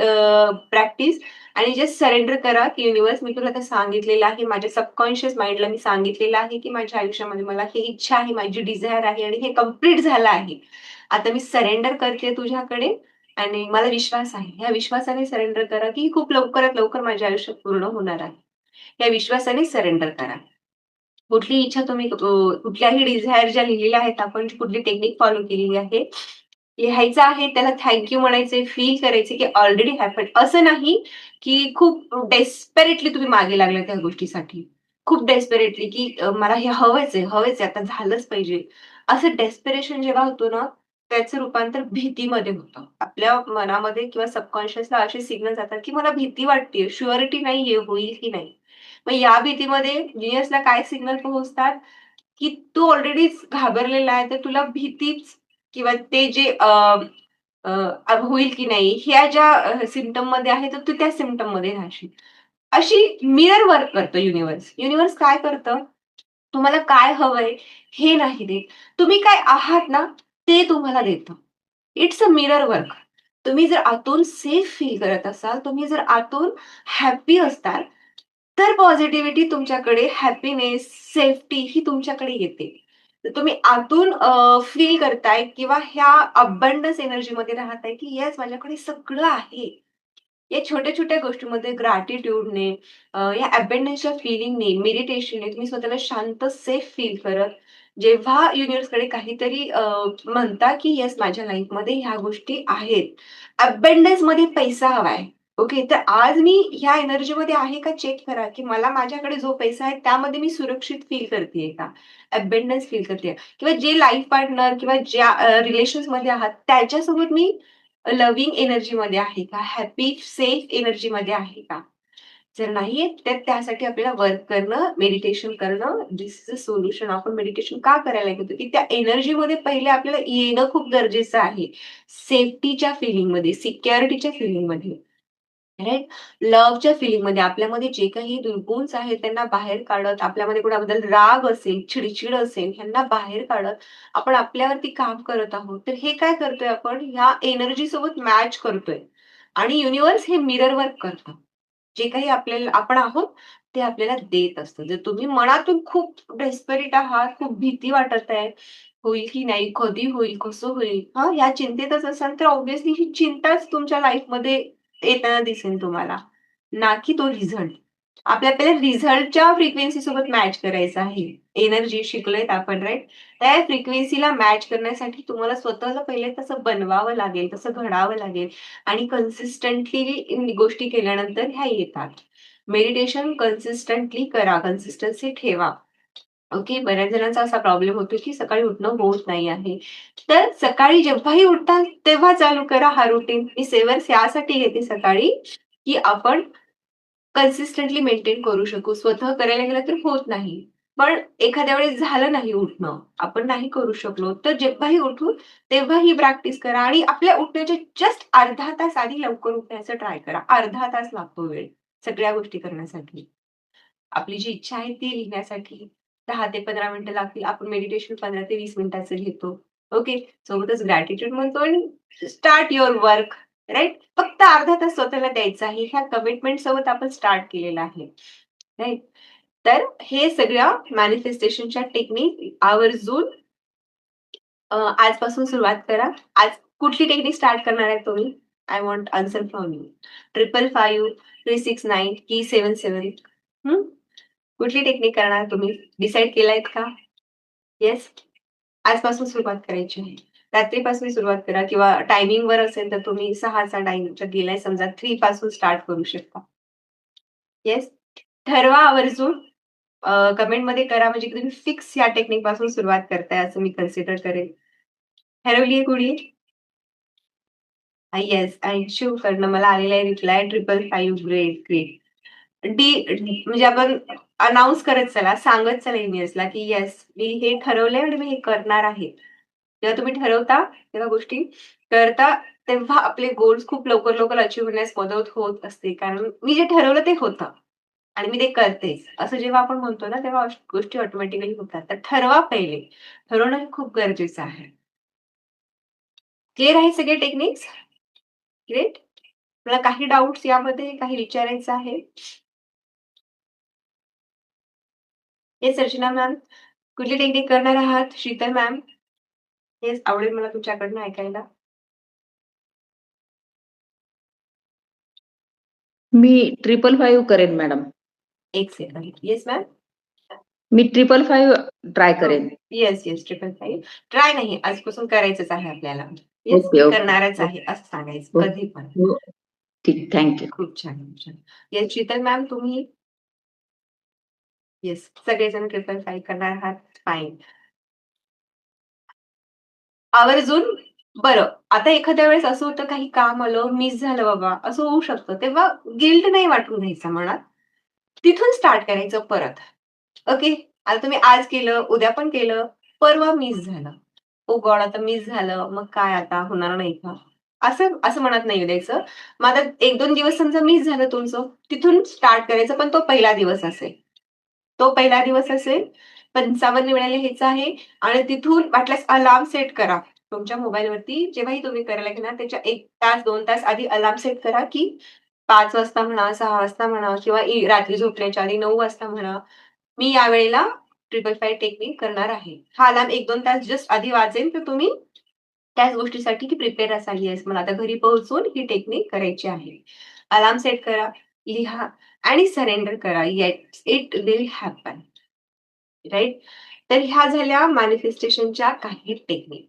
प्रॅक्टिस आणि जस्ट सरेंडर करा, की युनिव्हर्स मी तुला आता सांगितलेलं आहे. माझ्या सबकॉन्शियस माइंडला मी सांगितलेलं आहे, की माझ्या आयुष्यामध्ये मला ही इच्छा आहे, माझी डिझायर आहे आणि हे कंप्लीट झालं आहे. आता मी सरेंडर करते तुझ्याकडे आणि मला विश्वास आहे. ह्या विश्वासाने सरेंडर करा, की खूप लवकरात लवकर माझ्या आयुष्यात पूर्ण होणार आहे. या विश्वासाने सरेंडर करा. कुठली इच्छा तुम्ही कुठल्याही डिझायर ज्या लिहिलेल्या आहेत आपण कुठली टेक्निक फॉलो केलेली आहे, लिहायचं आहे, त्याला थँक यू म्हणायचंय, फील करायचे की ऑलरेडी हॅपन्ड. असं नाही की खूप डेस्परेटली तुम्ही मागे लागलाय त्या गोष्टीसाठी. खूप डेस्परेटली की मला हे हवंच आहे, आता झालंच पाहिजे. असं डेस्परेशन जेव्हा होतं ना, त्याचं रूपांतर भीतीमध्ये होतं. आपल्या मनामध्ये किंवा सबकॉन्शियसला असे सिग्नल जातात की मला भीती वाटतेय, शुअरिटी नाहीये, होईल की नाही. मग या भीतीमध्ये जीनियसला काय सिग्नल पोहोचतात, की तू ऑलरेडीच घाबरलेला आहे, तर तुला भीतीच किंवा ते जे होईल की नाही ह्या ज्या सिम्प्टममध्ये आहे, तर तू त्या सिम्प्टममध्ये राहशील. अशी मिरर वर्क करतं युनिव्हर्स. युनिव्हर्स काय करतं, तुम्हाला काय हवंय हे नाही देत. तुम्ही काय आहात ना, ते तुम्हाला देतं. It's a mirror work. तुम्ही जर आतून सेफ फील करत असाल, तुम्ही जर आतून हॅपी असताल, तर पॉझिटिव्हिटी तुमच्याकडे, हॅपीनेस, सेफ्टी ही तुमच्याकडे येते. तर तुम्ही आतून फील करताय किंवा ह्या अबंडन्स एनर्जीमध्ये राहताय, की येस माझ्याकडे सगळं आहे. या छोट्या-छोट्या गोष्टींमध्ये ग्रॅटिट्यूडने या अबंडन्सच्या फीलिंगने, मेडिटेशनने तुम्ही स्वतःला शांत, सेफ फील करत, जेव्हा युनिव्हर्सकडे काहीतरी म्हणता, की येस माझ्या लाईफमध्ये ह्या गोष्टी आहेत. अबंडन्समध्ये पैसा हवाय. ओके. तर आज मी ह्या एनर्जीमध्ये आहे का चेक करा, की मला माझ्याकडे जो पैसा आहे त्यामध्ये मी सुरक्षित फील करतेय का? अबंडन्स फील करतेय किंवा जे लाईफ पार्टनर किंवा ज्या रिलेशन्समध्ये आहात त्याच्यासोबत मी लव्हिंग एनर्जीमध्ये आहे का? हॅपी, सेफ एनर्जीमध्ये आहे का? जर नाहीये, तर त्यासाठी आपल्याला वर्क करणं, मेडिटेशन करणं, धिस इज अ सोल्युशन. आपण मेडिटेशन का करायला घेतो, की त्या एनर्जीमध्ये पहिले आपल्याला येणं खूप गरजेचं आहे. सेफ्टीच्या फीलिंगमध्ये, सिक्युरिटीच्या फीलिंगमध्ये. राइट? लव्हच्या फीलिंगमध्ये आपल्यामध्ये जे काही दुर्गुण्स आहेत त्यांना बाहेर काढत, आपल्यामध्ये कोणाबद्दल राग असेल, चिड असेल, ह्यांना बाहेर काढत आपण आपल्यावरती काम करत आहोत. तर हे काय करतोय आपण ह्या एनर्जी सोबत मॅच करतोय आणि युनिव्हर्स हे मिरर वर्क करतं. जे काही आपल्याला आपण आहोत ते आपल्याला देत असतं. जर तुम्ही मनातून खूप डेस्परेट आहात, खूप भीती वाटत आहे, होईल की नाही, कधी होईल, कसं होईल, हां, या चिंतेतच असाल तर ऑब्व्हियसली ही चिंताच तुमच्या लाईफमध्ये येताना दिसेल तुम्हाला, ना की तो रिझल्ट. आपल्याला रिझल्टच्या फ्रिक्वेन्सी सोबत मॅच करायचं आहे. एनर्जी शिकलोयत आपण राइट? त्या फ्रिक्वेन्सीला मॅच करण्यासाठी तुम्हाला स्वतःला पहिले तसं बनवावं लागेल, तसं घडावं लागेल आणि कन्सिस्टंटली गोष्टी केल्यानंतर ह्या येतात. मेडिटेशन कन्सिस्टंटली करा, कन्सिस्टन्सी ठेवा. ओके. बऱ्याच जणांचा असा प्रॉब्लेम होतो, की सकाळी उठणं होत नाही आहे. तर सकाळी जेव्हाही उठताल तेव्हा चालू करा हा रुटीन. मी सेवर्स यासाठी घेते सकाळी, की आपण कन्सिस्टंटली मेंटेन करू शकू. स्वतः करायला गेलं तर होत नाही. पण एखाद्या वेळेस झालं नाही उठणं, आपण नाही करू शकलो, तर जेव्हाही उठू तेव्हा ही प्रॅक्टिस करा आणि आपल्या उठण्याच्या जस्ट अर्धा तास आधी लवकर उठण्याचं ट्राय करा. अर्धा तास लागतो वेळ सगळ्या गोष्टी करण्यासाठी. आपली जी इच्छा आहे ती लिहिण्यासाठी 10 ते 15 मिनिटं लागतील. आपण मेडिटेशन 15 ते 20 मिनिटाचं घेतो. ओके. सोबतच ग्रॅटिट्यूड म्हणतो आणि स्टार्ट युअर वर्क. राइट? फक्त अर्धा तास स्वतःला द्यायचा आहे. ह्या कमिटमेंट सोबत आपण स्टार्ट केलेलं आहे. राइट? तर हे सगळ्या मॅनिफेस्टेशनच्या टेक्निक आवर्जून आजपासून सुरुवात करा. आज कुठली टेक्निक स्टार्ट करणार आहे तुम्ही? I want answer from you. 555, 369 की 77? हं? कुठली टेक्निक करणार तुम्ही? डिसाईड केलायत का? येस? आजपासून सुरुवात करायची आहे. रात्रीपासून सुरुवात करा किंवा टायमिंगवर असेल तर तुम्ही 6चा टाईम गेलाय समजा 3 पासून स्टार्ट करू शकता. येस? ठरवा आवर्जून कमेंटमध्ये करा म्हणजे की तुम्ही फिक्स या टेक्निक पासून सुरुवात करताय असं मी कन्सिडर करेन. ठरवलीये कोणी? येस, अंशू कडनं मला आलेला आहे रिप्लाय 555 ग्रेट, ग्रेट. म्हणजे आपण अनाउन्स करत चला, सांगत चला युनिव्हर्सला की येस मी हे ठरवलंय आणि मी हे करणार आहे. जेव्हा तुम्ही ठरवता तेव्हा गोष्टी करता, तेव्हा आपले गोल्स खूप लवकर लवकर अचीव्ह होण्यास मदत होत असते. कारण मी जे ठरवलं ते होतं आणि मी ते करतेच. असं जेव्हा आपण म्हणतो ना, तेव्हा गोष्टी ऑटोमॅटिकली होतात. तर ठरवा पहिले. ठरवणं हे खूप गरजेचं आहे. क्लिअर आहे सगळे टेक्निक्स? ग्रेट. मला काही डाउट्स यामध्ये काही विचारायचं आहे? Yes Archana ma'am. कुठली टेक्निक करणार आहात? शीतल मॅम. येस, आवडेल मला तुमच्याकडनं ऐकायला. मी 555 करेन मॅडम. एक सेकंड. Yes ma'am. मी 555 ट्राय करेन. Yes, yes. 555. ट्राय नाही, आजपासून करायचंच आहे आपल्याला. येस, ओके, मी ओके. करणारच आहे असं सांगायचं हो, कधी पण. हो. ठीक, थँक यू. खूप छान, खूप छान. येस, शीतल मॅम तुम्ही? येस, सगळेजण 555 करणार आहात. फाईन. आवर्जून बरं, आता एखाद्या वेळेस असं होतं काही काम आलं, मिस झालं बाबा, असं होऊ शकतं. तेव्हा गिल्ट नाही वाटून घ्यायचा मनात. तिथून स्टार्ट करायचं परत. ओके. आता तुम्ही आज केलं, उद्या पण केलं, परवा मिस झालं. ओ गॉड! आता मिस झालं, मग काय आता होणार नाही का? असं असं मनात नाही द्यायचं. मग आता 1-2 दिवस समजा मिस झालं तुमचं, तिथून स्टार्ट करायचं, पण तो पहिला दिवस असेल. तो पहिला दिवस असेल, 55 वेळा लिहायचं आहे आणि तिथून वाटल्यास अलार्म सेट करा. तुमच्या मोबाईलवरती जेव्हाही तुम्ही करायला घेणार त्याच्या 1 तास, 2 तास आधी अलार्म सेट करा, की 5 वाजता म्हणा, 6 वाजता म्हणा किंवा रात्री झोपण्याच्या आधी 9 वाजता म्हणा, मी या वेळेला 555 टेक्निक करणार आहे. हा अलार्म 1-2 तास जस्ट आधी वाजेल, तर तुम्ही त्याच गोष्टीसाठी की प्रिपेअर असाल. येस, मला आता घरी पोहोचून ही टेक्निक करायची आहे. अलार्म सेट करा, लिहा आणि सरेंडर करा. Yes, it will happen. Right? तर ह्या झाल्या मॅनिफेस्टेशनच्या काही टेक्निक.